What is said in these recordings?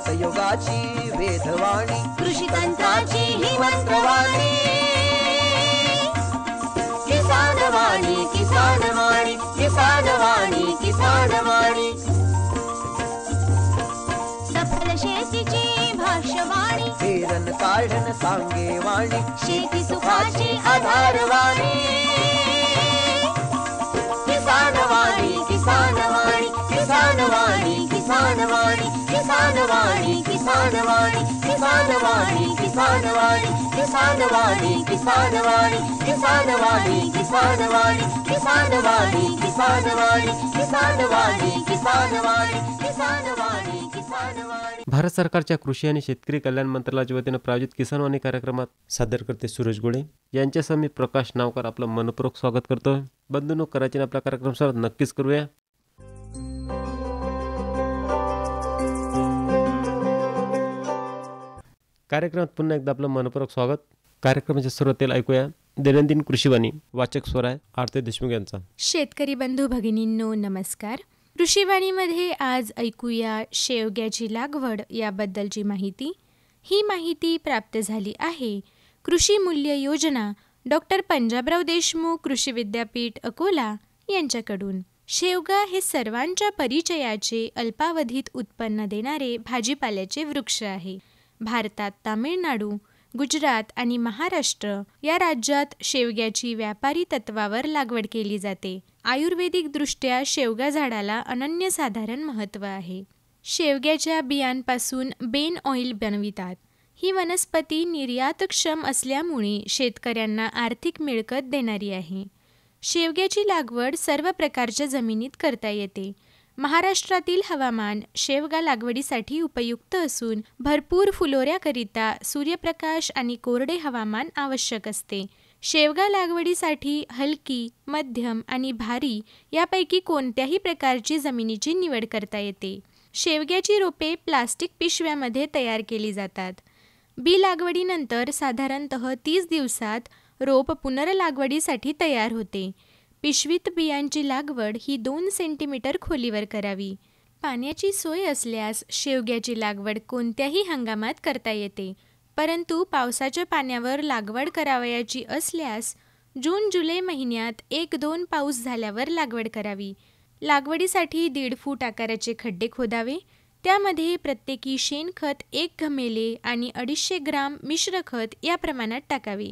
कर्तयुगाची वेधवाणी, कृषी तंत्राची ही मंत्रवाणी. किसान वाणी, किसान वाणी, किसान वाणी, किसान वाणी. सफल शेतीची भाष्यवाणी, पेरन काढन सांगे वाणी, शेती सुखाची आधारवाणी. किसान वाणी, किसान वाणी, किसान वाणी, किसान वाणी, किसान वाणी, किसान वाणी, किसान वाणी, किसान वाणी, किसान वाणी, किसान वाणी, किसान वाणी, किसान वाणी, किसान वाणी, किसान वाणी, किसान वाणी, किसान वाणी, किसान वाणी, किसान वाणी. भारत सरकारच्या कृषी आणि शेतकरी कल्याण मंत्रालयाच्या वतीनं प्रायोजित किसान वाणी कार्यक्रमात सादर करते सुरेश गोळे यांच्यासह मी प्रकाश नावकर आपलं मनपूर्वक स्वागत करतो. बंधूंनो, करायचे आपल्या कार्यक्रम सर नक्कीच करूया. कार्यक्रमात पुन्हा एकदा आपलं मनपूर्वक स्वागत. कार्यक्रमाच्या सुरुवातीला ऐकूया दैनंदिन कृषीवाणी. वाचक स्वर आहे आरती देशमुख यांचा. शेतकरी बंधू भगिनींनो नमस्कार. कृषीवाणीमध्ये आज ऐकूया शेवग्याची लागवड याबद्दलची माहिती. ही माहिती प्राप्त झाली आहे कृषी मूल्य योजना डॉक्टर पंजाबराव देशमुख कृषी विद्यापीठ अकोला यांच्याकडून. शेवगा हे सर्वांच्या परिचयाचे अल्पावधीत उत्पन्न देणारे भाजीपाल्याचे वृक्ष आहे. भारतात तामिळनाडू, गुजरात आणि महाराष्ट्र या राज्यात शेवग्याची व्यापारी तत्वावर लागवड केली जाते. आयुर्वेदिक दृष्ट्या शेवगा झाडाला अनन्यसाधारण महत्त्व आहे. शेवग्याच्या बियांपासून बेन ऑइल बनवितात. ही वनस्पती निर्यातक्षम असल्यामुळे शेतकऱ्यांना आर्थिक मिळकत देणारी आहे. शेवग्याची लागवड सर्व प्रकारच्या जमिनीत करता येते. महाराष्ट्रातील हवामान शेवगा लागवडीसाठी उपयुक्त असून भरपूर फुलोऱ्याकरिता सूर्यप्रकाश आणि कोरडे हवामान आवश्यक असते. शेवगा लागवडीसाठी हलकी, मध्यम आणि भारी यापैकी कोणत्याही प्रकारची जमिनीची निवड करता येते. शेवग्याची रोपे प्लास्टिक पिशव्यामध्ये तयार केली जातात. बी लागवडीनंतर साधारणतः 30 दिवसात रोप पुनर्लागवडीसाठी तयार होते. पिशवीत बियांची लागवड ही 2 सेंटीमीटर खोलीवर करावी. पाण्याची सोय असल्यास शेवग्याची लागवड कोणत्याही हंगामात करता येते, परंतु पावसाच्या पाण्यावर लागवड करावयाची असल्यास जून-जुलै महिन्यात 1-2 पाऊस झाल्यावर लागवड करावी. लागवडीसाठी 1.5 फूट आकाराचे खड्डे खोदावे. त्यामध्ये प्रत्येकी शेणखत 1 घमेले आणि 250 ग्राम मिश्र खत या प्रमाणात टाकावे.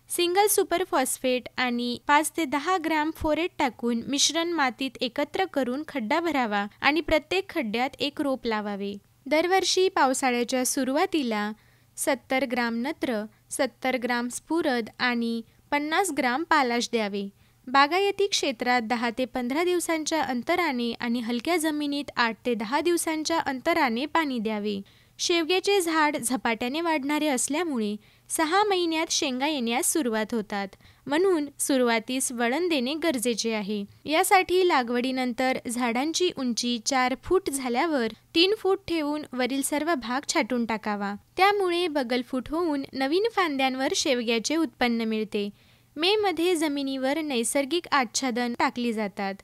सिंगल सुपर फॉस्फेट आणि 5 ते 10 ग्राम फोरेट टाकून मिश्रण मातीत एकत्र करून खड्डा भरावा आणि प्रत्येक खड्ड्यात 1 रोप लावावे. दरवर्षी पावसाळ्याच्या सुरुवातीला 70 ग्राम नत्र, 70 ग्राम स्फुरद आणि 50 ग्राम पालाश द्यावे. बागायती क्षेत्रात 10 ते 15 दिवसांच्या अंतराने आणि हलक्या जमिनीत 8 ते 10 दिवसांच्या अंतराने पाणी द्यावे. शेवग्याचे झाड झपाट्याने वाढणारे असल्यामुळे 6 महिन्यात शेंगा येण्यास सुरुवात होतात. म्हणून सुरुवातीस वळण देणे गरजेचे आहे. यासाठी लागवडीनंतर झाडांची उंची 4 फूट झाल्यावर 3 फूट ठेवून वरील सर्व भाग छाटून टाकावा. त्यामुळे बगल फूट होऊन नवीन फांद्यांवर शेवग्याचे उत्पन्न मिळते. मे मध्ये जमिनीवर नैसर्गिक आच्छादन टाकली जातात.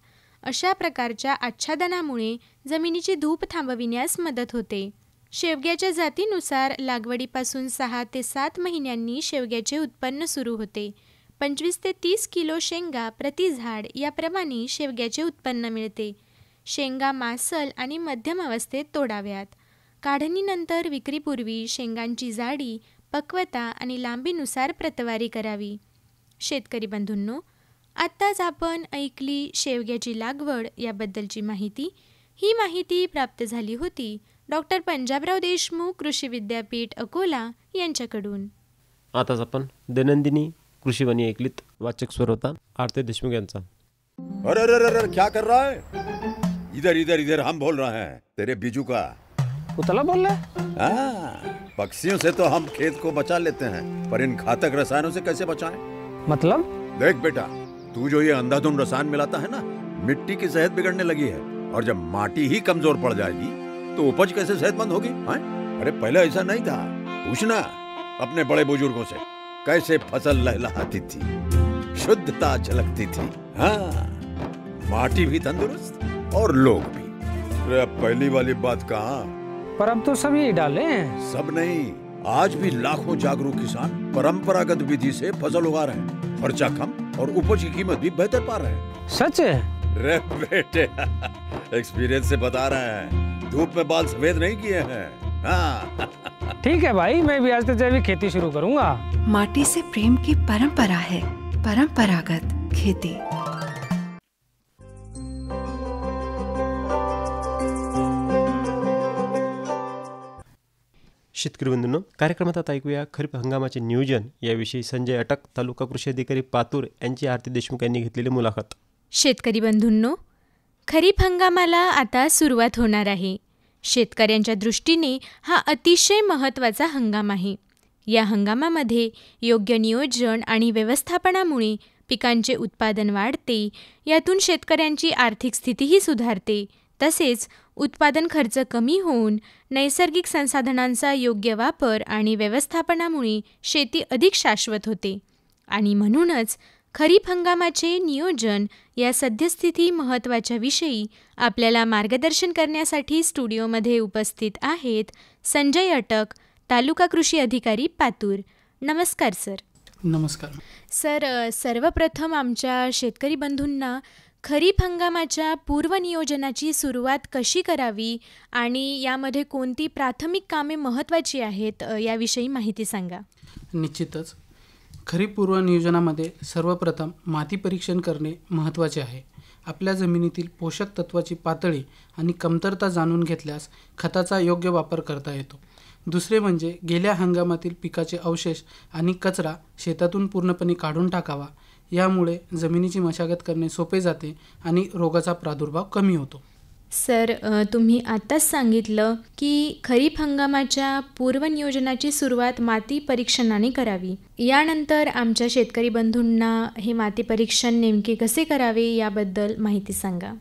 अशा प्रकारच्या आच्छादनामुळे जमिनीची धूप थांबविण्यास मदत होते. शेवग्याच्या जातीनुसार लागवडीपासून 6 ते 7 महिन्यांनी शेवग्याचे उत्पन्न सुरू होते. 25 ते 30 किलो शेंगा प्रति झाड याप्रमाणे शेवग्याचे उत्पन्न मिळते. शेंगा मांसल आणि मध्यम अवस्थेत तोडाव्यात. काढणीनंतर विक्रीपूर्वी शेंगांची जाडी, पक्वता आणि लांबीनुसार प्रतवारी करावी. शेतकरी बंधूंनो, आत्ताच आपण ऐकली शेवग्याची लागवड याबद्दलची माहिती. ही माहिती प्राप्त झाली होती डॉक्टर पंजाबराव देशमुख कृषी विद्यापीठ अकोला यांच्याकडून. आताच आपण दैनंदिनी कृषीवाणी ऐकलीत. वाचक स्वर होता आरती देशमुख यांचा. अरे अरे अरे क्या कर रहा है? इधर इधर इधर हम बोल रहे हैं तेरे बीजू का. उतला बोल रहा है? पक्षियों से तो हम खेत को बचा लेते हैं, पर इन घातक रसायनों से कैसे बचाएं? मतलब? देख बेटा, तू जो ये अंधाधुंध रसायन मिलाता है ना, मिट्टी की सेहत बिगड़ने लगी है. और जब माटी ही कमजोर पड़ जाएगी तो उपज कैसे सेहतमंद होगी? अरे पहले ऐसा नहीं था. पूछना अपने बड़े बुजुर्गों से, कैसे फसल लहलहाती थी, शुद्धता झलकती थी. हाँ, माटी भी तंदुरुस्त और लोग भी. अरे पहली वाली बात कहाँ, पर अब तो सभी डाले हैं। सब नहीं, आज भी लाखों जागरूक किसान परंपरागत विधि से फसल उगा रहे हैं। खर्चा कम और उपज की कीमत भी बेहतर पा रहे हैं। सच है? रे बेटे एक्सपीरियंस से बता रहे हैं, धूप में बाल सफेद नहीं किए हैं। हाँ। ठीक है भाई, मैं भी आज से जैविक खेती शुरू करूंगा। माटी से प्रेम की परंपरा है, परंपरागत खेती। शेतकरी बंधूंनो, कार्यक्रमात आता ऐकूया खरीप हंगामाचे नियोजन याविषयी संजय अटक, तालुका कृषी अधिकारी पातूर यांची आरती देशमुख यांनी घेतलेली मुलाखत. शेतकरी बंधूंनो, खरीप हंगामाला आता सुरुवात होणार आहे. शेतकऱ्यांच्या दृष्टीने हा अतिशय महत्त्वाचा हंगाम आहे. या हंगामामध्ये योग्य नियोजन आणि व्यवस्थापनामुळे पिकांचे उत्पादन वाढते, यातून शेतकऱ्यांची आर्थिक स्थितीही सुधारते. तसेच उत्पादन खर्च कमी होऊन नैसर्गिक संसाधनांचा योग्य वापर आणि व्यवस्थापनामुळे शेती अधिक शाश्वत होते. आणि म्हणूनच खरीप हंगामाचे नियोजन या सद्यस्थिती महत्त्वाच्या विषयी आपल्याला मार्गदर्शन करण्यासाठी स्टुडिओमध्ये उपस्थित आहेत संजय अटक, तालुका कृषी अधिकारी पातूर. नमस्कार सर. नमस्कार सर, सर्वप्रथम आमच्या शेतकरी बंधूंना खरीप हंगामाच्या पूर्वनियोजनाची सुरुवात कशी करावी आणि यामध्ये कोणती प्राथमिक कामे महत्त्वाची आहेत याविषयी माहिती सांगा. निश्चितच खरीप पूर्व नियोजनामध्ये सर्वप्रथम माती परीक्षण करणे महत्त्वाचे आहे. आपल्या जमिनीतील पोषक तत्वाची पातळी आणि कमतरता जाणून घेतल्यास खताचा योग्य वापर करता येतो. दुसरे म्हणजे गेल्या हंगामातील पिकाचे अवशेष आणि कचरा शेतातून पूर्णपणे काढून टाकावा. यामुळे जमिनीची मशागत करणे सोपे जाते आणि रोगाचा प्रादुर्भाव कमी होतो. सर, तुम्ही आत्ताच सांगितलं की खरीप हंगामाच्या पूर्वनियोजनाची सुरुवात माती परीक्षणाने करावी. यानंतर आमच्या शेतकरी बंधूंना हे माती परीक्षण नेमके कसे करावे याबद्दल माहिती सांगा.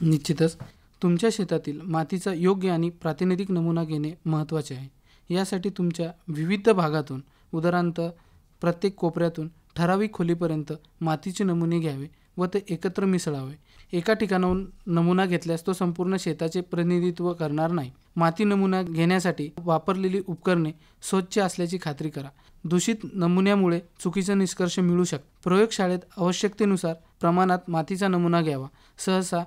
निश्चितच तुमच्या शेतातील मातीचा योग्य आणि प्रातिनिधिक नमुना घेणे महत्त्वाचे आहे. यासाठी तुमच्या विविध भागातून उदाहरणार्थ प्रत्येक कोपऱ्यातून ठराविक खोलीपर्यंत मातीचे नमुने घ्यावे व ते एकत्र मिसळावे. एका ठिकाणाहून नमुना घेतल्यास तो संपूर्ण शेताचे प्रतिनिधित्व करणार नाही. माती नमुना घेण्यासाठी वापरलेली उपकरणे स्वच्छ असल्याची खात्री करा. दूषित नमुन्यामुळे चुकीचे निष्कर्ष मिळू शकतात. प्रयोगशाळेत आवश्यकतेनुसार प्रमाणात मातीचा नमुना घ्यावा. सहसा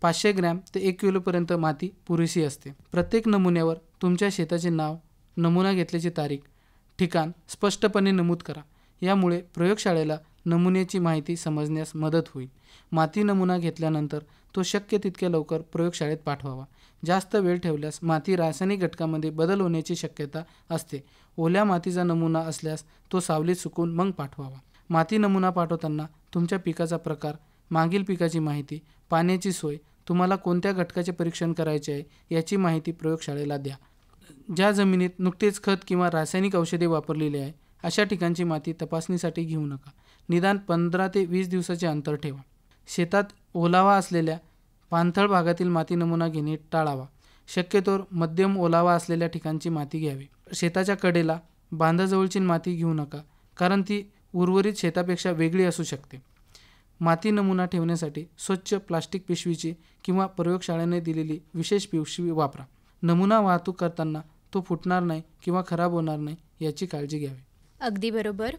500 ग्रॅम ते 1 किलोपर्यंत माती पुरेशी असते. प्रत्येक नमुन्यावर तुमच्या शेताचे नाव, नमुना घेतल्याची तारीख, ठिकाण स्पष्टपणे नमूद करा. यामुळे प्रयोगशाळेला नमुन्याची माहिती समजण्यास मदत होईल. माती नमुना घेतल्यानंतर तो शक्य तितक्या लवकर प्रयोगशाळेत पाठवावा. जास्त वेळ ठेवल्यास माती रासायनिक घटकामध्ये बदल होण्याची शक्यता असते. ओल्या मातीचा नमुना असल्यास तो सावलीत सुकून मग पाठवावा. माती नमुना पाठवताना तुमच्या पिकाचा प्रकार, मागील पिकाची माहिती, पाण्याची सोय, तुम्हाला कोणत्या घटकाचे परीक्षण करायचे आहे याची माहिती प्रयोगशाळेला द्या. ज्या जमिनीत नुकतेच खत किंवा रासायनिक औषधे वापरलेली आहे अशा ठिकाणची माती तपासणीसाठी घेऊ नका. निदान 15 ते 20 दिवसाचे अंतर ठेवा. शेतात ओलावा असलेल्या पाणथळ भागातील माती नमुना घेणे टाळावा. शक्यतोवर मध्यम ओलावा असलेल्या ठिकाणची माती घ्यावी. शेताच्या कडेला बांधाजवळची माती घेऊ नका, कारण ती उर्वरित शेतापेक्षा वेगळी असू शकते. माती नमुना ठेवण्यासाठी स्वच्छ प्लास्टिक पिशवीची किंवा प्रयोगशाळेने दिलेली विशेष पिशवी वापरा. नमुना वाहतूक करताना तो फुटणार नाही किंवा खराब होणार नाही याची काळजी घ्यावी. अगदी बरोबर.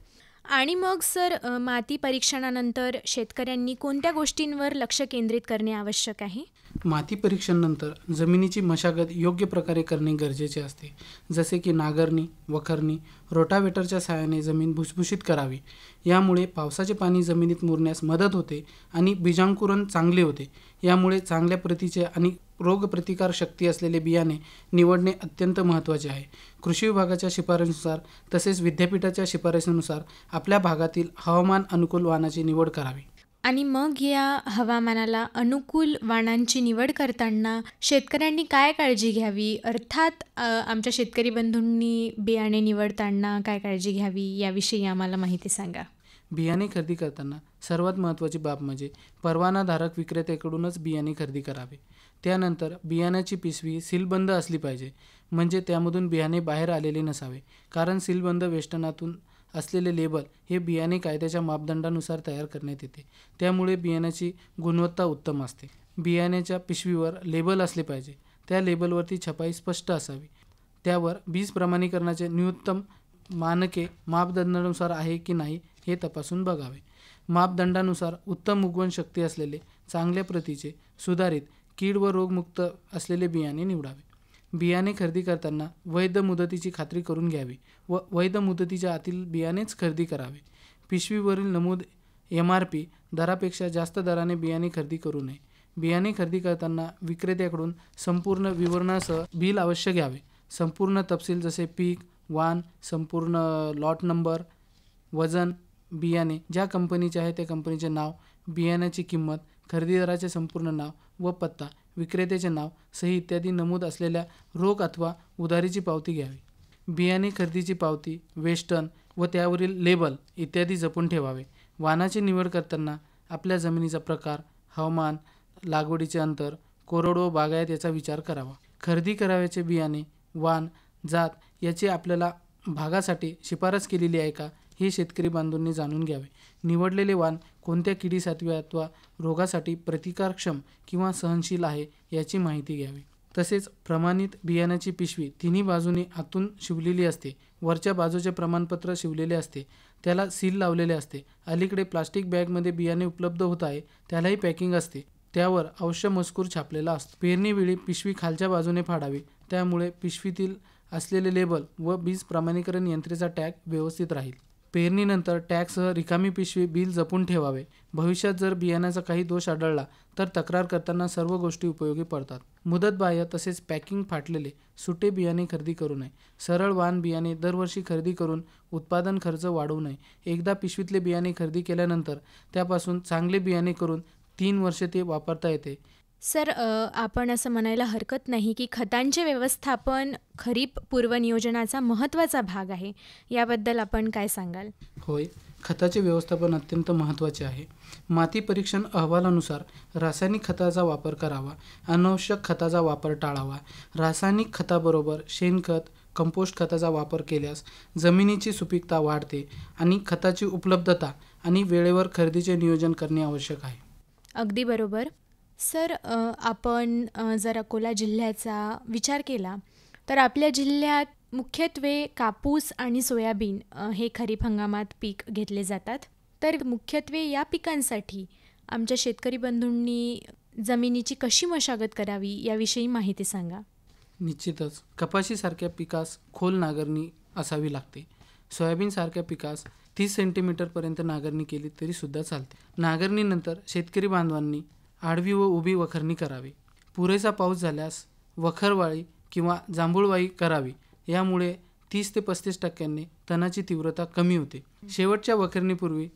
आणि मग सर, माती परीक्षणानंतर शेतकऱ्यांनी कोणत्या गोष्टींवर लक्ष केंद्रित करणे आवश्यक आहे? माती परीक्षणानंतर जमिनीची मशागत योग्य प्रकारे करणे गरजेचे असते. जसे की नांगरणी, वखरणी, रोटावेटरच्या सहाय्याने जमीन भुसभुशीत करावी. यामुळे पावसाचे पाणी जमिनीत मुरण्यास मदत होते आणि बीजांकुरण चांगले होते. यामुळे चांगल्या प्रतीचे आणि रोगप्रतिकार शक्ती असलेले बियाणे निवडणे अत्यंत महत्त्वाचे आहे. कृषी विभागाच्या शिफारसीनुसार तसेच विद्यापीठाच्या शिफारसीनुसार आपल्या भागातील हवामान अनुकूल वाणाची निवड करावी. आणि मग या हवामानाला अनुकूल वाणांची निवड करताना शेतकऱ्यांनी काय काळजी घ्यावी? अर्थात आमच्या शेतकरी बंधूंनी बियाणे निवडताना काय काळजी घ्यावी याविषयी आम्हाला माहिती सांगा. बियाणे खरेदी करताना सर्वात महत्त्वाची बाब म्हणजे परवानाधारक विक्रेत्याकडूनच बियाणे खरेदी करावे. त्यानंतर बियाण्याची पिशवी सीलबंद असली पाहिजे, म्हणजे त्यामधून बियाणे बाहेर आलेले नसावे. कारण सीलबंद वेष्टनातून असलेले लेबल हे बियाणे कायद्याच्या मापदंडानुसार तयार करण्यात येते. त्यामुळे बियाण्याची गुणवत्ता उत्तम असते. बियाण्याच्या पिशवीवर लेबल असले पाहिजे. त्या लेबलवरती छपाई स्पष्ट असावी. त्यावर बीज प्रमाणीकरणाचे न्यूनतम मानके मापदंडानुसार आहे की नाही हे तपासून बघावे. मापदंडानुसार उत्तम उगवण शक्ती असलेले, चांगल्या प्रतीचे, सुधारित, कीड व रोगमुक्त असलेले बियाणे निवडावे. बियाणे खरेदी करताना वैध मुदतीची खात्री करून घ्यावी व वैध मुदतीच्या आतील बियाणेच खरेदी करावे. पिशवीवरील नमूद MRP दरापेक्षा जास्त दराने बियाणे खरेदी करू नये. बियाणे खरेदी करताना विक्रेत्याकडून संपूर्ण विवरणासह बिल अवश्य घ्यावे. संपूर्ण तपशील जसे पीक, वाण, संपूर्ण लॉट नंबर, वजन, बियाणे ज्या कंपनीचे आहे त्या कंपनीचे नाव, बियाण्याची किंमत, खरेदीदाराचे संपूर्ण नाव व पत्ता, विक्रेत्याचे नाव, सही इत्यादी नमूद असलेल्या रोख अथवा उधारीची पावती घ्यावी. बियाणे खरेदीची पावती, वेस्टर्न व त्यावरील लेबल इत्यादी जपून ठेवावे. वाणाची निवड करताना आपल्या जमिनीचा प्रकार, हवामान, लागवडीचे अंतर, कोरडवाहू बागायत याचा विचार करावा. खरेदी करावयाचे बियाणे, वाण, जात याची आपल्याला भागासाठी शिफारस केलेली आहे का हे शेतकरी बांधवांनी जाणून घ्यावे. निवडलेले वाण कोणत्या किडीसाठी अथवा रोगासाठी प्रतिकारक्षम किंवा सहनशील आहे याची माहिती घ्यावी. तसेच प्रमाणित बियाण्याची पिशवी तिन्ही बाजूने आतून शिवलेली असते. वरच्या बाजूचे प्रमाणपत्र शिवलेले असते, त्याला सील लावलेले असते. अलीकडे प्लास्टिक बॅगमध्ये बियाणे उपलब्ध होत आहे, त्यालाही पॅकिंग असते, त्यावर अवश्य मजकूर छापलेला असतो. पेरणीवेळी पिशवी खालच्या बाजूने फाडावी, त्यामुळे पिशवीतील असलेले लेबल व बीज प्रमाणीकरण यंत्रेचा टॅग व्यवस्थित राहील. पेरणीनंतर टॅगसह रिकामी पिशवी बिल जपून ठेवावे. भविष्यात जर बियाण्याचा काही दोष आढळला तर तक्रार करताना सर्व गोष्टी उपयोगी पडतात. मुदतबाह्य तसेच पॅकिंग फाटलेले सुटे बियाणे खरेदी करू नये. सरळ वाण बियाणे दरवर्षी खरेदी करून उत्पादन खर्च वाढवू नये. एकदा पिशवीतले बियाणे खरेदी केल्यानंतर त्यापासून चांगले बियाणे करून 3 वर्षे ते वापरता येते. सर, आपण असं म्हणायला हरकत नाही की खतांचे व्यवस्थापन खरीप पूर्वनियोजनाचा महत्त्वाचा भाग आहे. याबद्दल आपण काय सांगाल? होय, खताचे व्यवस्थापन अत्यंत महत्त्वाचे आहे. माती परीक्षण अहवालानुसार रासायनिक खताचा वापर करावा, अनावश्यक खताचा वापर टाळावा. रासायनिक खताबरोबर शेणखत, कंपोस्ट खताचा वापर केल्यास जमिनीची सुपीकता वाढते आणि खताची उपलब्धता आणि वेळेवर खरेदीचे नियोजन करणे आवश्यक आहे. अगदी बरोबर. सर, आपण जर अकोला जिल्ह्याचा विचार केला तर आपल्या जिल्ह्यात मुख्यत्वे कापूस आणि सोयाबीन हे खरीप हंगामात पीक घेतले जातात. तर मुख्यत्वे या पिकांसाठी आमच्या शेतकरी बंधूंनी जमिनीची कशी मशागत करावी याविषयी माहिती सांगा. निश्चितच कपाशीसारख्या पिकास खोल नांगरणी असावी लागते. सोयाबीनसारख्या पिकास 30 सेंटीमीटरपर्यंत नांगरणी केली तरी सुद्धा चालते. नांगरणीनंतर शेतकरी बांधवांनी आडवी व उभी वखरणी करावी. पुरेसा पाऊस झाल्यास वखरवाळी किंवा जांभूळवाळी करावी. यामुळे 30 ते 35% तणाची तीव्रता कमी होते. शेवटच्या वखरणीपूर्वी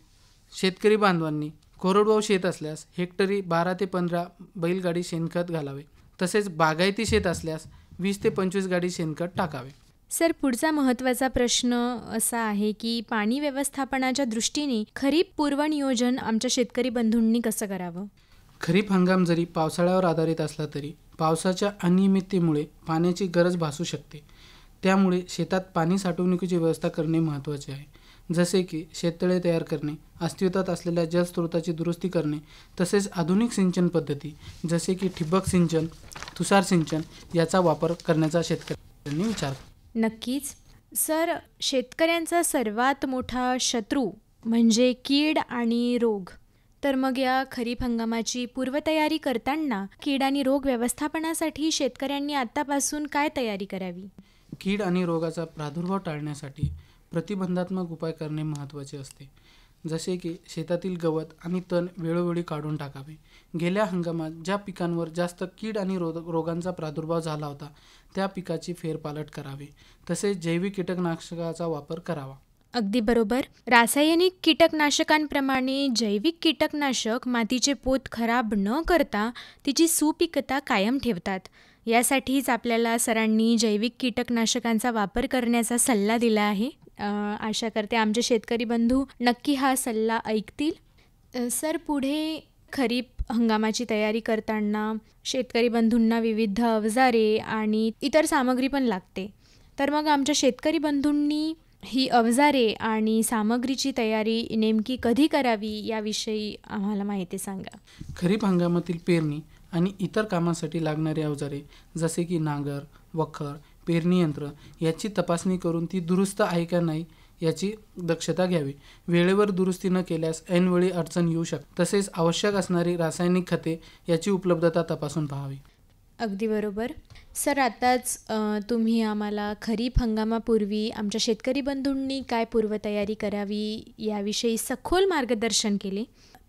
शेतकरी बांधवांनी कोरडवाहू शेत असल्यास हेक्टरी 12 ते 15 बैलगाडी शेणखत घालावे. तसेच बागायती शेत असल्यास 20 ते 25 गाडी शेणखत टाकावे. सर, पुढचा महत्त्वाचा प्रश्न असा आहे की पाणी व्यवस्थापनाच्या दृष्टीने खरीप पूर्वनियोजन आमच्या शेतकरी बंधूंनी कसं करावं? खरीप हंगाम जरी पावसाळ्यावर आधारित असला तरी पावसाच्या अनियमिततेमुळे पाण्याची गरज भासू शकते. त्यामुळे शेतात पाणी साठवणुकीची व्यवस्था करणे महत्त्वाचे आहे. जसे की शेततळे तयार करणे, अस्तित्वात असलेल्या जलस्रोताची दुरुस्ती करणे, तसेच आधुनिक सिंचन पद्धती जसे की ठिबक सिंचन, तुषार सिंचन याचा वापर करण्याचा शेतकऱ्यांनी विचार. नक्कीच. सर, शेतकऱ्यांचा सर्वात मोठा शत्रू म्हणजे कीड आणि रोग. तर मग या खरीप हंगामाची पूर्वतयारी करताना कीड आणि रोग व्यवस्थापनासाठी शेतकऱ्यांनी आतापासून काय तयारी करावी? कीड आणि रोगाचा प्रादुर्भाव टाळण्यासाठी प्रतिबंधात्मक उपाय करणे महत्त्वाचे असते. जसे की शेतातील गवत आणि तण वेळोवेळी काढून टाकावे. गेल्या हंगामात ज्या पिकांवर जास्त कीड आणि रोगांचा प्रादुर्भाव झाला होता त्या पिकाची फेरपालट करावे. तसेच जैविक कीटकनाशकाचा वापर करावा. अगदी बरोबर. रासायनिक कीटकनाशकांप्रमाणे जैविक कीटकनाशक मातीचे पोत खराब न करता तिची सुपीकता कायम ठेवतात. यासाठीच आपल्याला सरांनी जैविक कीटकनाशकांचा वापर करण्याचा सल्ला दिला आहे. आशा करते आमचे शेतकरी बंधू नक्की हा सल्ला ऐकतील. सर, पुढे खरीप हंगामाची तयारी करताना शेतकरी बंधूंना विविध अवजारे आणि इतर सामग्री पण लागते. तर मग आमच्या शेतकरी बंधूंनी ही अवजारे आणि सामग्रीची तयारी नेमकी कधी करावी याविषयी आम्हाला माहिती सांगा. खरीप हंगामातील पेरणी आणि इतर कामांसाठी लागणारी अवजारे जसे की नांगर, वखर, पेरणी यंत्र याची तपासणी करून ती दुरुस्त आहे का नाही याची दक्षता घ्यावी. वेळेवर दुरुस्ती न केल्यास ऐनवेळी अडचण येऊ शकते. तसेच आवश्यक असणारी रासायनिक खते याची उपलब्धता तपासून पाहावी. अगदी बरोबर. सर, आताच तुम्ही आम्हाला खरीप हंगामापूर्वी आमच्या शेतकरी बंधूंनी काय पूर्वतयारी करावी याविषयी सखोल मार्गदर्शन केले.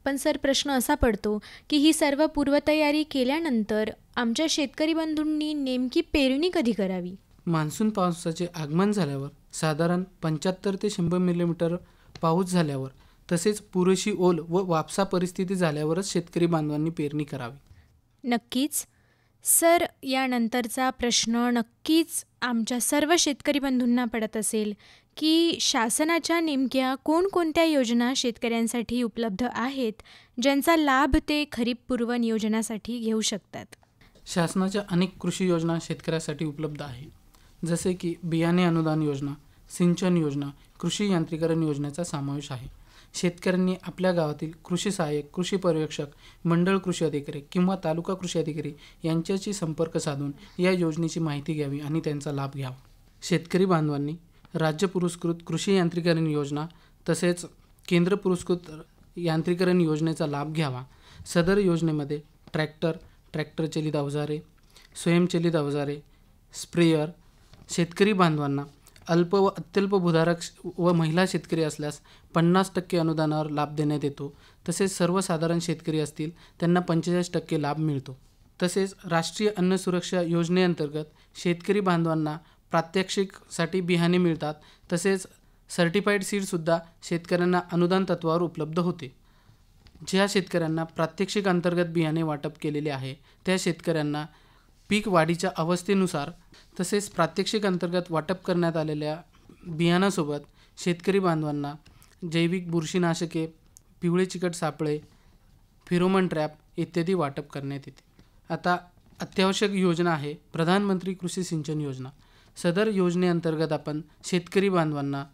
पण सर, प्रश्न असा पडतो की ही सर्व पूर्वतयारी केल्यानंतर आमच्या शेतकरी बंधूंनी नेमकी पेरणी कधी करावी? मान्सून पावसाचे आगमन झाल्यावर साधारण 75 ते 100 मिलीमीटर पाऊस झाल्यावर तसेच पुरेशी ओल व वापसा परिस्थिती झाल्यावरच शेतकरी बांधवांनी पेरणी करावी. नक्कीच. सर, यानंतरचा प्रश्न नक्कीच आमच्या सर्व शेतकरी बंधूंना पडत असेल की शासनाच्या नेमक्या कोणकोणत्या योजना शेतकऱ्यांसाठी उपलब्ध आहेत ज्यांचा लाभ ते खरीपपूर्व नियोजनासाठी घेऊ शकतात? शासनाच्या अनेक कृषी योजना शेतकऱ्यासाठी उपलब्ध आहे. जसे की बियाणे अनुदान योजना, सिंचन योजना, कृषी यांत्रिकरण योजनेचा समावेश आहे. शेतकऱ्यांनी आपल्या गावातील कृषी सहाय्यक, कृषी पर्यवेक्षक, मंडळ कृषी अधिकारी किंवा तालुका कृषी अधिकारी यांच्याशी संपर्क साधून या योजनेची माहिती घ्यावी आणि त्यांचा लाभ घ्यावा. शेतकरी बांधवांनी राज्य पुरस्कृत कृषी यांत्रिकरण योजना तसेच केंद्र पुरस्कृत यांत्रिकरण योजनेचा लाभ घ्यावा. सदर योजनेमध्ये ट्रॅक्टर चलित अवजारे, स्वयंचलित अवजारे, स्प्रेयर, शेतकरी बांधवांना अल्प व अत्यल्प भूधारक व महिला शेतकरी असल्यास 50% अनुदानावर लाभ देण्यात येतो. तसेच सर्वसाधारण शेतकरी असतील त्यांना 45% लाभ मिळतो. तसेच राष्ट्रीय अन्न सुरक्षा योजनेअंतर्गत शेतकरी बांधवांना प्रात्यक्षिकसाठी बियाणे मिळतात. तसेच सर्टिफाईड सीडसुद्धा शेतकऱ्यांना अनुदान तत्त्वावर उपलब्ध होते. ज्या शेतकऱ्यांना प्रात्यक्षिक अंतर्गत बियाणे वाटप केलेले आहे त्या शेतकऱ्यांना पीक वाढीच्या अवस्थेनुसार तसेच प्रात्यक्षिक अंतर्गत वाटप करण्यात आलेल्या बियाणासोबत शेतकरी बांधवांना जैविक बुरशीनाशके, पिवळे चिकट सापळे, फेरोमन ट्रॅप इत्यादी वाटप करण्यात येते. आता अत्यावश्यक योजना आहे प्रधानमंत्री कृषी सिंचन योजना. सदर योजनेअंतर्गत आपण शेतकरी बांधवांना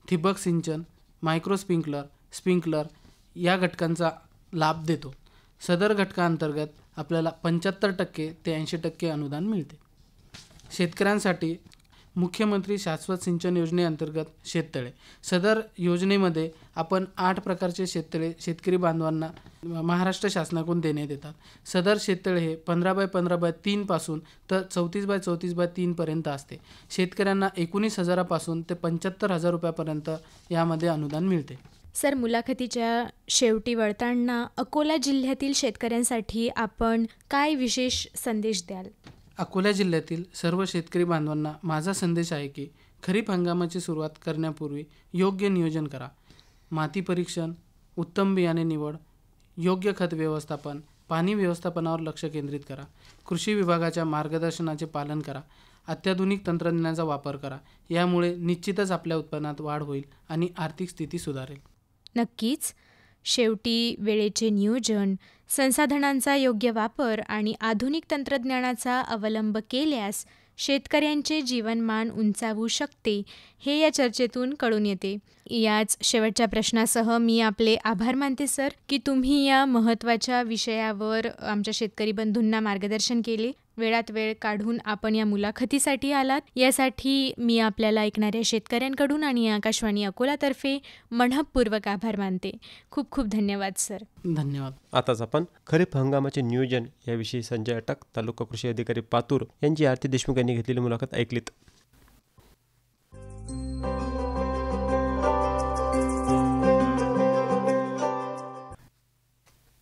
ठिबक सिंचन, मायक्रो स्प्रिंकलर या घटकांचा लाभ देतो. सदर घटकांतर्गत आपल्याला 75% ते 80% अनुदान मिळते. शेतकऱ्यांसाठी मुख्यमंत्री शाश्वत सिंचन योजनेअंतर्गत शेततळे. सदर योजनेमध्ये आपण 8 प्रकारचे शेततळे शेतकरी बांधवांना महाराष्ट्र शासनाकडून देण्यात येतात. सदर शेततळे हे 15x15x3 पासून तर 34x34x3 पर्यंत असते. शेतकऱ्यांना 19,000 पासून ते 75,000 रुपयापर्यंत यामध्ये अनुदान मिळते. सर, मुलाखतीच्या शेवटी वळताना अकोला जिल्ह्यातील शेतकऱ्यांसाठी आपण काय विशेष संदेश द्याल? अकोला जिल्ह्यातील सर्व शेतकरी बांधवांना माझा संदेश आहे की खरीप हंगामाची सुरुवात करण्यापूर्वी योग्य नियोजन करा. माती परीक्षण, उत्तम बियाणे निवड, योग्य खत व्यवस्थापन, पाणी व्यवस्थापनावर लक्ष केंद्रित करा. कृषी विभागाच्या मार्गदर्शनाचे पालन करा. अत्याधुनिक तंत्रज्ञानाचा वापर करा. यामुळे निश्चितच आपल्या उत्पन्नात वाढ होईल आणि आर्थिक स्थिती सुधारेल. नक्कीच. शेवटी वेळेचे नियोजन, संसाधनांचा योग्य वापर आणि आधुनिक तंत्रज्ञानाचा अवलंब केल्यास शेतकऱ्यांचे जीवनमान उंचावू शकते हे या चर्चेतून कळून येते. याच शेवटच्या प्रश्नासह मी आपले आभार मानते सर की तुम्ही या महत्त्वाच्या विषयावर आमच्या शेतकरी बंधूंना मार्गदर्शन केले. वेळात वेळ काढून आपण या मुलाखतीसाठी आलात यासाठी मी आपल्याला ऐकणाऱ्या शेतकऱ्यांकडून आणि आकाशवाणी अकोलातर्फे मनःपूर्वक आभार मानते. खूप खूप धन्यवाद सर. धन्यवाद. आताच आपण खरीप हंगामाचे नियोजन याविषयी संजय अटक, तालुका कृषी अधिकारी पातूर यांची आरती देशमुख यांनी घेतलेली मुलाखत ऐकलीत.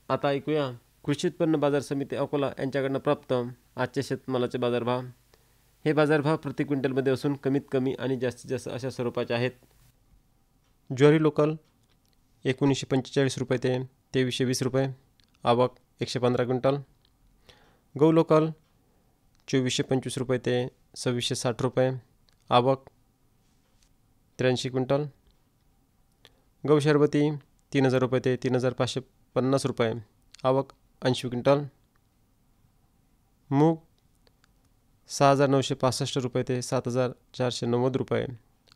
आता ऐकूया कृषी उत्पन्न बाजार समिती अकोला यांच्याकडनं प्राप्त आजचे शेतमालाचे बाजारभाव. हे बाजारभाव प्रति क्विंटलमध्ये असून कमीत कमी आणि जास्तीत जास्त अशा स्वरूपाचे आहेत. ज्वारी लोकल 1945 रुपये ते 2320 रुपये, आवक 115 क्विंटल. गहू लोकल 2425 रुपये ते 2660 रुपये, आवक 83 क्विंटल. गहू शरबती 3000 रुपये ते 3550 रुपये, आवक 80 क्विंटल. मूग 6965 रुपये ते 7490 रुपये,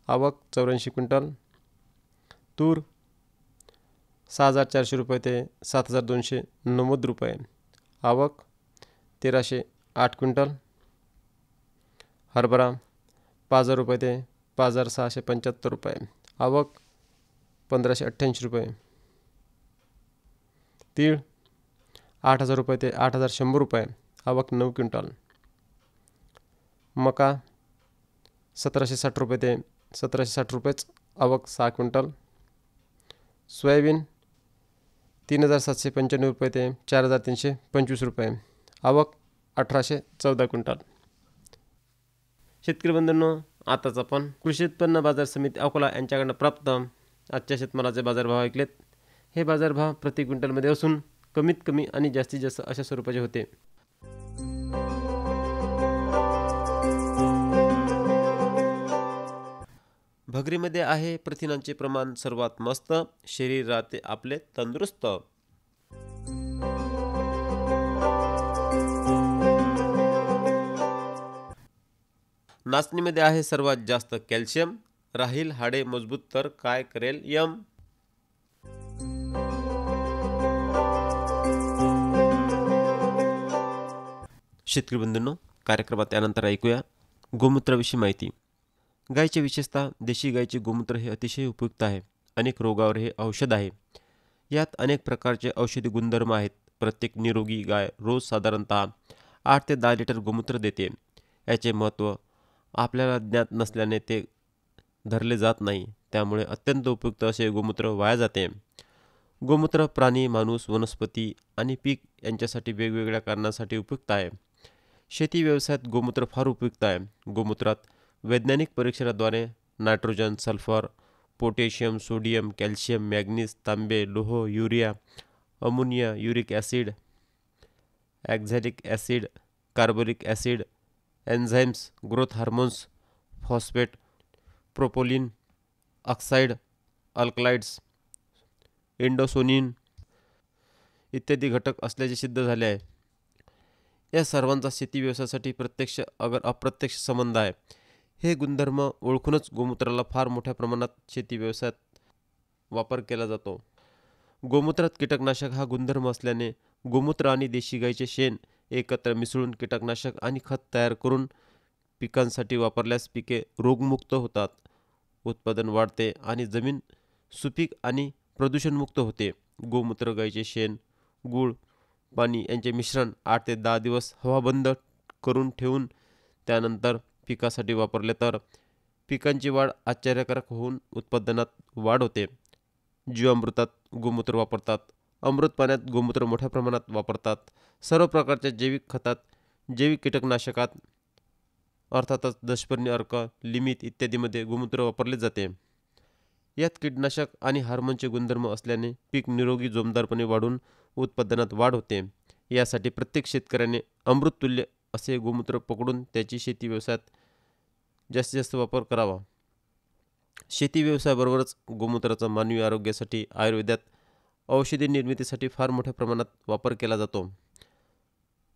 आवक 84 क्विंटल. तूर 6400 रुपये ते 7290 रुपये, आवक 1308 क्विंटल. हरभरा 5,000 रुपये ते 5,675 रुपये. आवक 1,588 रुपये. तीळ 8,000 रुपये ते 8,100 रुपये. आवक 9 क्विंटल. मका 1,760 रुपये ते 1,760 रुपयेच. आवक 6 क्विंटल. सोयाबीन 3,795 रुपये ते 4,325 रुपये. आवक 1,814 क्विंटल. शेतकरी बंधूंनो, आताच आपण कृषी उत्पन्न बाजार समिती अकोला यांच्याकडनं प्राप्त आजच्या शेतमालाचे बाजारभाव ऐकलेत. हे बाजारभाव प्रति क्विंटलमध्ये असून कमीत कमी आणि जास्तीत जास्त अशा स्वरूपाचे होते. भगरीमध्ये आहे प्रथिनांचे प्रमाण सर्वात मस्त. शरीर राहते आपले तंदुरुस्त. नाचणीमध्ये आहे सर्वात जास्त कॅल्शियम. राहील हाडे मजबूत तर काय करेल यम. शेतकरी बंधूंनो, कार्यक्रमात त्यानंतर ऐकूया गोमूत्राविषयी माहिती. गायीचे विशेषतः देशी गायीचे गोमूत्र हे अतिशय उपयुक्त आहे. अनेक रोगावर हे औषध आहे. यात अनेक प्रकारचे औषधी गुणधर्म आहेत. प्रत्येक निरोगी गाय रोज साधारणतः 8 ते 10 लिटर गोमूत्र देते. याचे महत्त्व आपल्याला ज्ञात नसल्याने ते धरले जात नाही. त्यामुळे अत्यंत उपयुक्त असे गोमूत्र वाया जाते. गोमूत्र प्राणी, माणूस, वनस्पती आणि पीक यांच्यासाठी वेगवेगळ्या कारणांसाठी उपयुक्त आहे. शेती व्यवसायात गोमूत्र फार उपयुक्त आहे. गोमूत्रात वैज्ञानिक परीक्षणाद्वारे nitrogen, sulphur, potassium, sodium, calcium, manganese, तांबे, लोह, urea, ammonia, uric acid, oxalic acid, carbolic acid, enzymes, growth hormones, phosphate, propolin, oxide, alkaloids, endosonin इत्यादी घटक असल्याचे सिद्ध झाले आहे. या सर्वांचा शेती व्यवसायासाठी प्रत्यक्ष अगर अप्रत्यक्ष संबंध आहे. हे गुणधर्म ओळखूनच गोमूत्राला फार मोठ्या प्रमाणात शेती व्यवसायात वापर केला जातो. गोमूत्रात कीटकनाशक हा गुणधर्म असल्याने गोमूत्र आणि देशी गाईचे शेण एकत्र मिसळून कीटकनाशक आणि खत तयार करून पिकांसाठी वापरल्यास पिके रोगमुक्त होतात, उत्पादन वाढते आणि जमीन सुपीक आणि प्रदूषणमुक्त होते. गोमूत्र, गाईचे शेण, गूळ, पाणी यांचे मिश्रण 8 ते 10 दिवस हवाबंद करून ठेवून त्यानंतर पिकासाठी वापरले तर पिकांची वाढ आश्चर्यकारक होऊन उत्पादनात वाढ होते. जीवामृतात गोमूत्र वापरतात. अमृत पाण्यात गोमूत्र मोठ्या प्रमाणात वापरतात. सर्व प्रकारच्या जैविक खतात, जैविक कीटकनाशकात अर्थातच दशपर्णी अर्क, लिमित इत्यादीमध्ये गोमूत्र वापरले जाते. यात कीटकनाशक आणि हार्मोनचे गुणधर्म असल्याने पीक निरोगी जोमदारपणे वाढून उत्पादनात वाढ होते. यासाठी प्रत्येक शेतकऱ्याने अमृततुल्य असे गोमूत्र पकडून त्याची शेती व्यवसायात जास्तीत जास्त वापर करावा. शेती व्यवसायाबरोबरच गोमूत्राचा मानवी आरोग्यासाठी आयुर्वेदात औषधी निर्मितीसाठी फार मोठ्या प्रमाणात वापर केला जातो.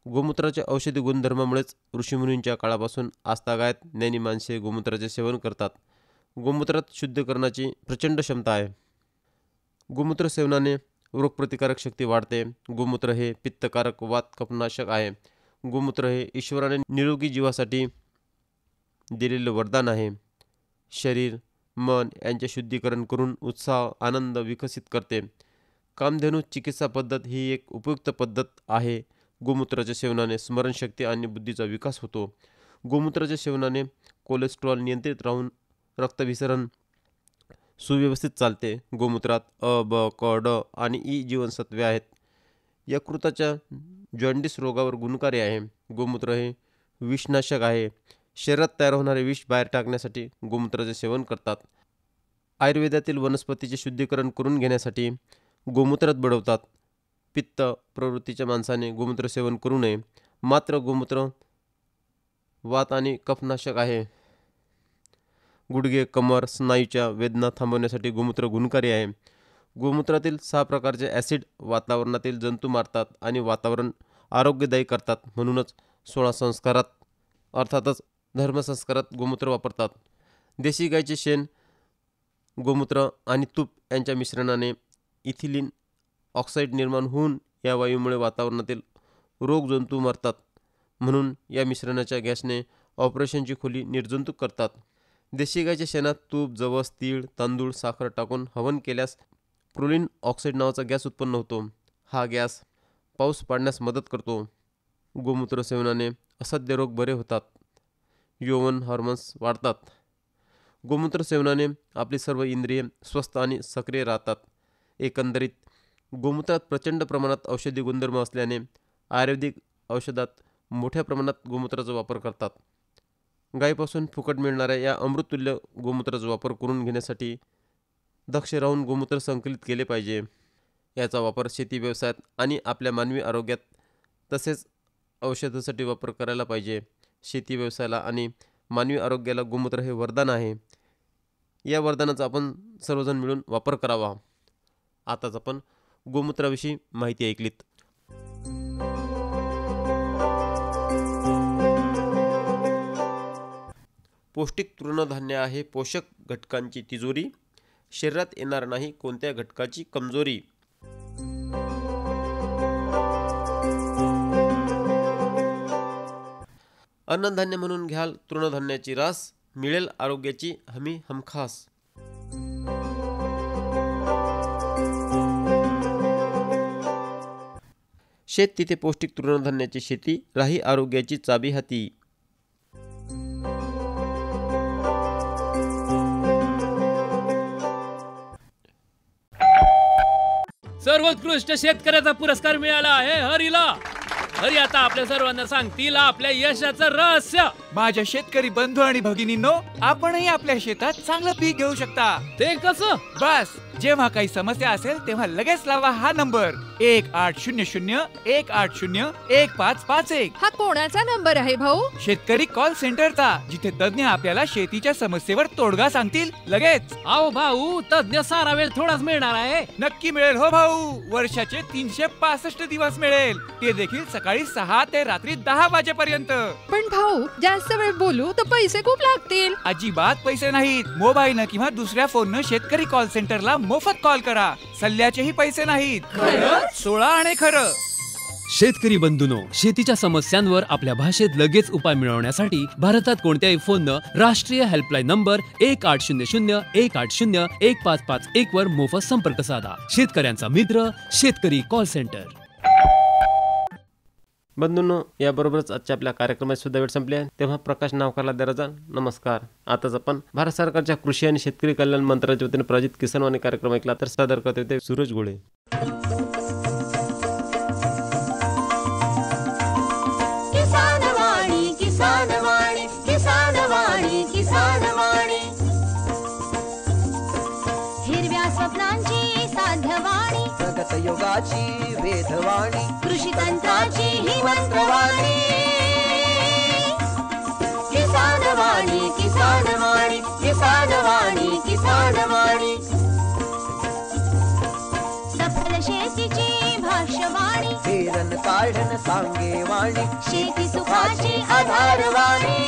गोमूत्राच्या औषधी गुणधर्मामुळेच ऋषीमुनींच्या काळापासून आजतागायत ज्ञानी माणसे गोमूत्राचे सेवन करतात. गोमूत्रात शुद्धीकरणाची प्रचंड क्षमता आहे. गोमूत्र सेवनाने रोगप्रतिकारक शक्ती वाढते. गोमूत्र हे पित्तकारक वात कफनाशक आहे. गोमूत्र हे ईश्वराने निरोगी जीवासाठी दिलेले वरदान आहे. शरीर, मन यांचे शुद्धीकरण करून उत्साह, आनंद विकसित करते. कामधेनू चिकित्सा पद्धत ही एक उपयुक्त पद्धत आहे. गोमूत्राच्या सेवनाने स्मरणशक्ती आणि बुद्धीचा विकास होतो. गोमूत्राच्या सेवनाने कोलेस्ट्रॉल नियंत्रित राहून रक्तभिसरण सुव्यवस्थित चालते. गोमूत्रात अ, ब, क, ड आणि ई जीवनसत्वे आहेत. यकृताच्या जॉन्डिस रोगावर गुणकारी आहे. गोमूत्र हे विषनाशक आहे. शरीरात तयार होणारे विष बाहेर टाकण्यासाठी गोमूत्राचे सेवन करतात. आयुर्वेदातील वनस्पतीचे शुद्धीकरण करून घेण्यासाठी गोमूत्रात बुडवतात. पित्त प्रवृत्तीच्या माणसाने गोमूत्र सेवन करू नये. मात्र गोमूत्र वात आणि कफनाशक आहे. गुडघे, कमर, स्नायूच्या वेदना थांबवण्यासाठी गोमूत्र गुणकारी आहे. गोमूत्रातील 6 प्रकारचे ॲसिड वातावरणातील जंतू मारतात आणि वातावरण आरोग्यदायी करतात. म्हणूनच 16 संस्कारात अर्थातच धर्मसंस्कारात गोमूत्र वापरतात. देशी गायीचे शेण, गोमूत्र आणि तूप यांच्या मिश्रणाने इथिलीन ऑक्साईड निर्माण होऊन या वायूमुळे वातावरणातील रोगजंतू मरतात. म्हणून या मिश्रणाच्या गॅसने ऑपरेशनची खोली निर्जंतुक करतात. देशी गायच्या शेणात तूप, जवस, तीळ, तांदूळ, साखर टाकून हवन केल्यास प्रोलिन ऑक्साईड नावाचा गॅस उत्पन्न होतो. हा गॅस पाऊस पाडण्यास मदत करतो. गोमूत्र सेवनाने असह्य रोग बरे होतात. यौवन हार्मोन्स वाढतात. गोमूत्र सेवनाने आपली सर्व इंद्रिये स्वस्थ आणि सक्रिय राहतात. एकंदरीत गोमूत्रात प्रचंड प्रमाणात औषधी गुणधर्म असल्याने आयुर्वेदिक औषधात मोठ्या प्रमाणात गोमूत्राचा वापर करतात. गायीपासून फुकट मिळणाऱ्या या अमृततुल्य गोमूत्राचा वापर करून घेण्यासाठी दक्ष राहून गोमूत्र संकलित केले पाहिजे. याचा वापर शेती व्यवसायात आणि आपल्या मानवी आरोग्यात तसेच औषधासाठी वापर करायला पाहिजे. शेती व्यवसायाला आणि मानवी आरोग्याला गोमूत्र हे वरदान आहे. या वरदानाचा आपण सर्वजण मिळून वापर करावा. आताच आपण गोमूत्राविषयी माहिती ऐकलीत. पौष्टिक तृणधान्य आहे पोषक घटकांची तिजोरी. शरीरात येणार नाही कोणत्या घटकाची कमजोरी. अन्नधान्य म्हणून घ्याल तृणधान्याची रास. मिळेल आरोग्याची हमी हमखास. शेत तिथे पौष्टिक तृणधान्याची शेती. राही आरोग्याची चाबी हाती. सर्वोत्कृष्ट शेतकऱ्याचा पुरस्कार मिळाला आहे हरीला. हरी आता आपल्या सर्वांना सांगतील आपल्या यशाचं रहस्य. माझ्या शेतकरी बंधू आणि भगिनींनो, आपणही आपल्या शेतात चांगलं पीक घेऊ शकता. ते कसं? बस जेव्हा काही समस्या असेल तेव्हा लगेच लावा हा नंबर 1800-180-1551. हा कोणाचा नंबर आहे भाऊ? शेतकरी कॉल सेंटरचा, जिथे तज्ञ आपल्याला शेतीच्या समस्येवर तोडगा सांगतील लगेच. अहो भाऊ, तज्ञ सारा वेळ थोडाच मिळणार आहे. नक्की मिळेल हो भाऊ. वर्षाचे 365 दिवस मिळेल. ते देखील सकाळी 6 ते रात्री 10 वाजेपर्यंत. पण भाऊ, जास्त वेळ बोलू तर पैसे खूप लागतील. अजिबात पैसे नाहीत. मोबाईलनं किंवा दुसऱ्या फोननं शेतकरी कॉल सेंटरला मोफत कॉल करा. सल्ल्याचेही पैसे नाहीत. 16 आणि खरं. शेतकरी बंधूंनो, शेतीच्या समस्यांवर आपल्या भाषेत लगेच उपाय मिळवण्यासाठी भारतात कोणत्याही फोननं राष्ट्रीय हेल्पलाईन नंबर 1800-180-1551 वर मोफत संपर्क साधा. शेतकऱ्यांचा मित्र शेतकरी कॉल सेंटर. बंधूंनो, याबरोबरच आजच्या आपल्या कार्यक्रमाची सुद्धा वेळ संपली आहे. तेव्हा प्रकाश नावकारला दराजा नमस्कार. आताच आपण भारत सरकारच्या कृषी आणि शेतकरी कल्याण मंत्रालयाच्या वतीने प्रायोजित किसानवाणी कार्यक्रम ऐकला. तर सादर करते ते सूरज गोळे. किसानवाणी किसानवाणी किसानवाणी किसानवाणी. हिरव्या स्वप्नांची साध्यवाणी, प्रगत योगाची वेधवाणी, कृषी तंत्राची ही मंत्रवाणी. किसानवाणी किसानवाणी किसानवाणी किसानवाणी. सफल शेतीची भाष्यवाणी, पेरन काढन सांगे वाणी, शेती सुखाची आधारवाणी.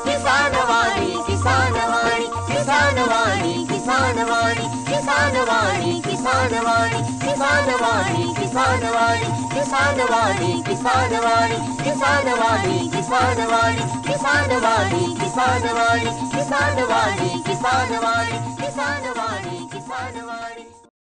किसानवाणी किसानवाणी किसानवाणी किसानवाणी किसानवाणी किसानवाणी किसानवाणी किसानवाणी किसानवाणी किसानवाणी किसानवाणी किसानवाणी किसानवाणी किसानवाणी किसानवाणी किसानवाणी किसानवाणी.